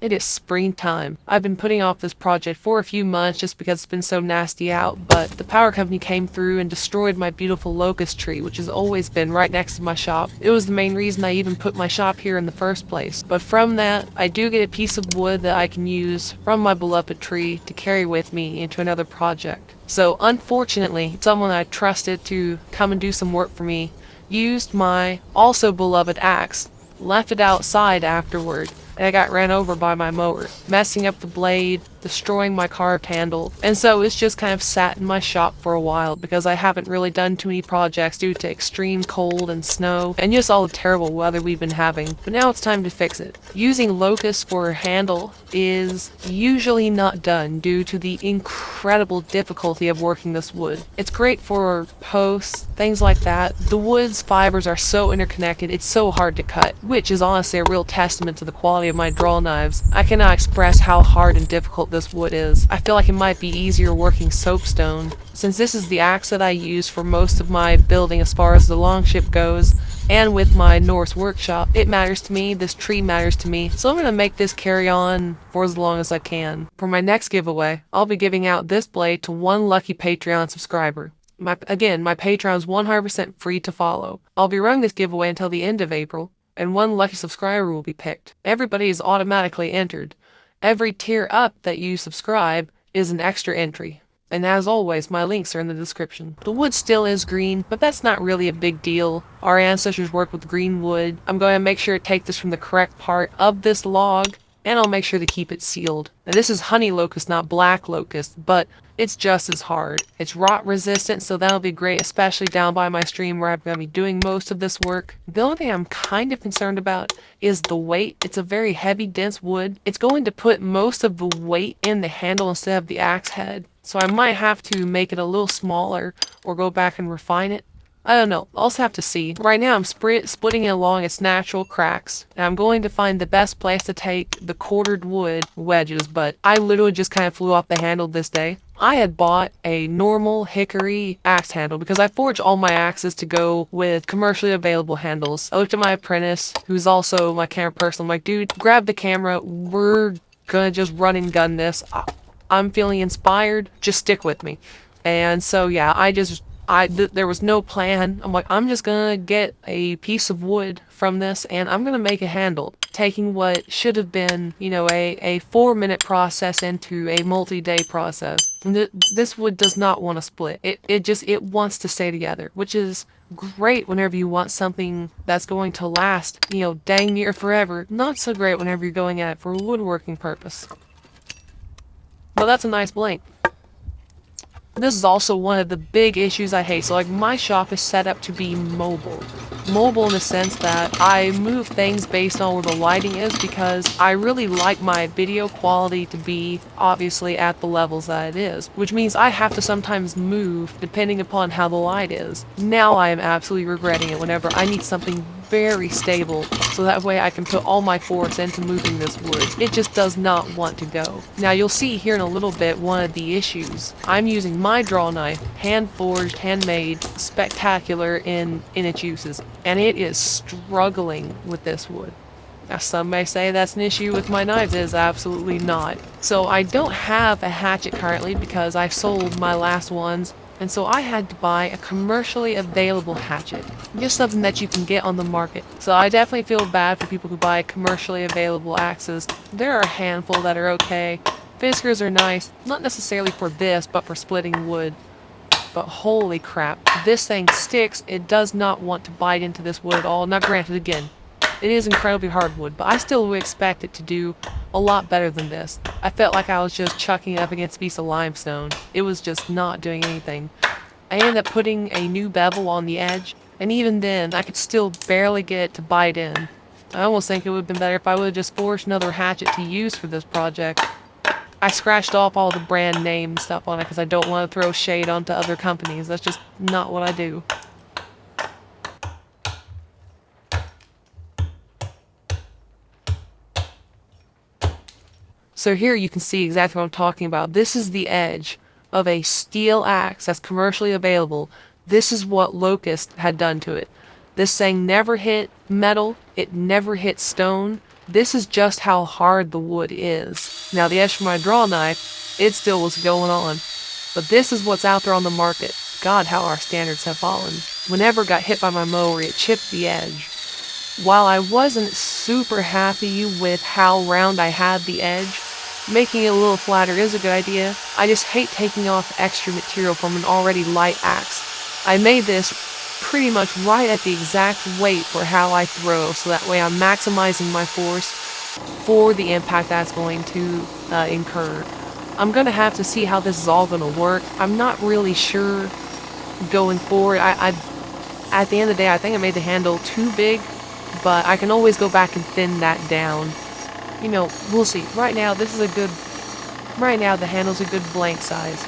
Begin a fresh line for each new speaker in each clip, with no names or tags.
It is springtime. I've been putting off this project for a few months just because it's been so nasty out, but the power company came through and destroyed my beautiful locust tree, which has always been right next to my shop. It was the main reason I even put my shop here in the first place. But from that, I do get a piece of wood that I can use from my beloved tree to carry with me into another project. So unfortunately, someone I trusted to come and do some work for me used my also beloved axe, left it outside afterward, and I got ran over by my mower, messing up the blade, destroying my carved handle, and so it's just kind of sat in my shop for a while because I haven't really done too many projects due to extreme cold and snow and just all the terrible weather we've been having. But now it's time to fix it. Using locust for a handle is usually not done due to the incredible difficulty of working this wood. It's great for posts, things like that. The wood's fibers are so interconnected, it's so hard to cut, which is honestly a real testament to the quality of my draw knives. I cannot express how hard and difficult this wood is. I feel like it might be easier working soapstone. Since this is the axe that I use for most of my building as far as the longship goes, and with my Norse workshop, it matters to me, this tree matters to me, so I'm going to make this carry on for as long as I can. For my next giveaway, I'll be giving out this blade to one lucky Patreon subscriber. My Patreon is 100% free to follow. I'll be running this giveaway until the end of April, and one lucky subscriber will be picked. Everybody is automatically entered. Every tier up that you subscribe is an extra entry. And as always, my links are in the description. The wood still is green, but that's not really a big deal. Our ancestors worked with green wood. I'm going to make sure to take this from the correct part of this log, and I'll make sure to keep it sealed. Now this is honey locust, not black locust, but it's just as hard. It's rot resistant, so that'll be great, especially down by my stream where I'm going to be doing most of this work. The only thing I'm kind of concerned about is the weight. It's a very heavy, dense wood. It's going to put most of the weight in the handle instead of the axe head, so I might have to make it a little smaller or go back and refine it. I don't know. I'll just have to see. Right now I'm splitting it along its natural cracks, and I'm going to find the best place to take the quartered wood wedges, but I literally just kind of flew off the handle this day. I had bought a normal hickory axe handle because I forge all my axes to go with commercially available handles. I looked at my apprentice, who's also my camera person. I'm like, dude, grab the camera. We're gonna just run and gun this. I'm feeling inspired. Just stick with me. And so yeah, there was no plan. I'm like, I'm just gonna get a piece of wood from this and I'm gonna make a handle, taking what should have been, a 4-minute process into a multi-day process. This wood does not want to split. It wants to stay together, which is great whenever you want something that's going to last, dang near forever. Not so great whenever you're going at it for a woodworking purpose. But that's a nice blank. This is also one of the big issues I hate. So like my shop is set up to be mobile. Mobile in the sense that I move things based on where the lighting is because I really like my video quality to be obviously at the levels that it is, which means I have to sometimes move depending upon how the light is. Now I am absolutely regretting it whenever I need something very stable so that way I can put all my force into moving this wood. It just does not want to go. Now you'll see here in a little bit one of the issues. I'm using my draw knife, hand forged, handmade, spectacular in its uses, and it is struggling with this wood. Now some may say that's an issue with my knives. It is absolutely not. So I don't have a hatchet currently because I sold my last ones, and so I had to buy a commercially available hatchet. Just something that you can get on the market. So I definitely feel bad for people who buy commercially available axes. There are a handful that are okay. Fiskars are nice, not necessarily for this, but for splitting wood. But holy crap, this thing sticks. It does not want to bite into this wood at all. Now granted, again, it is incredibly hard wood, but I still would expect it to do a lot better than this. I felt like I was just chucking it up against a piece of limestone. It was just not doing anything. I ended up putting a new bevel on the edge, and even then, I could still barely get it to bite in. I almost think it would have been better if I would have just forged another hatchet to use for this project. I scratched off all the brand name stuff on it because I don't want to throw shade onto other companies. That's just not what I do. So here you can see exactly what I'm talking about. This is the edge of a steel axe that's commercially available. This is what Locust had done to it. This thing never hit metal, it never hit stone, This is just how hard the wood is. Now the edge for my draw knife, it still was going on. But this is what's out there on the market. God, how our standards have fallen. Whenever it got hit by my mower, it chipped the edge. While I wasn't super happy with how round I had the edge, making it a little flatter is a good idea. I just hate taking off extra material from an already light axe. I made this pretty much right at the exact weight for how I throw, so that way I'm maximizing my force for the impact that's going to incur. I'm gonna have to see how this is all gonna work. I'm not really sure going forward. At the end of the day, I think I made the handle too big, but I can always go back and thin that down. You know, we'll see. Right now the handle's a good blank size.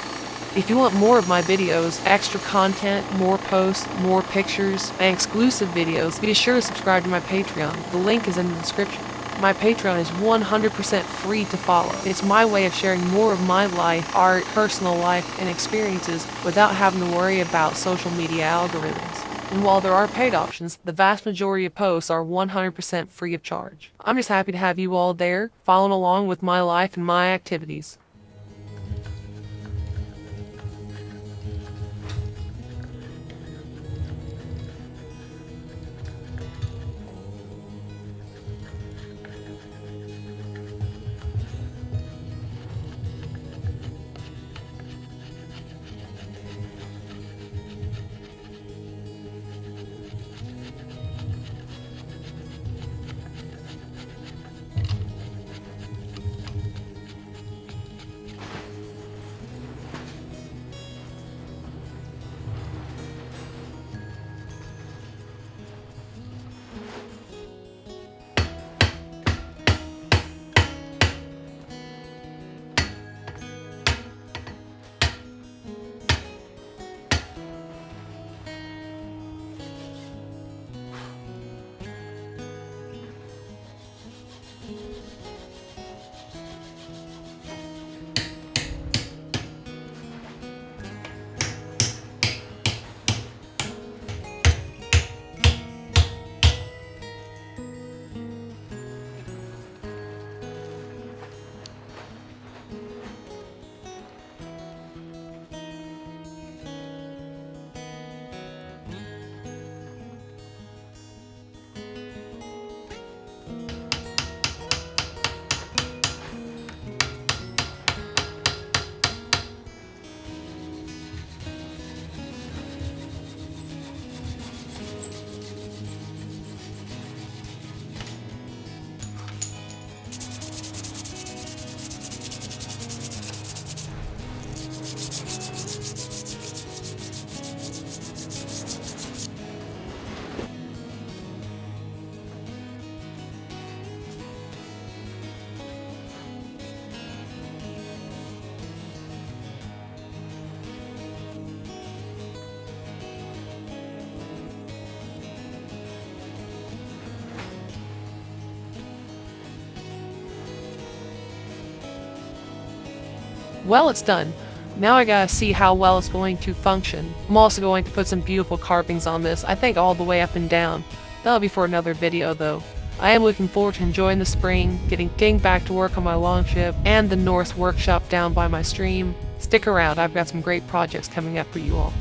If you want more of my videos, extra content, more posts, more pictures, and exclusive videos, be sure to subscribe to my Patreon. The link is in the description. My Patreon is 100% free to follow. It's my way of sharing more of my life, art, personal life, and experiences without having to worry about social media algorithms. And while there are paid options, the vast majority of posts are 100% free of charge. I'm just happy to have you all there, following along with my life and my activities. Well, it's done. Now I gotta see how well it's going to function. I'm also going to put some beautiful carvings on this, I think all the way up and down. That'll be for another video though. I am looking forward to enjoying the spring, getting back to work on my longship, and the Norse workshop down by my stream. Stick around, I've got some great projects coming up for you all.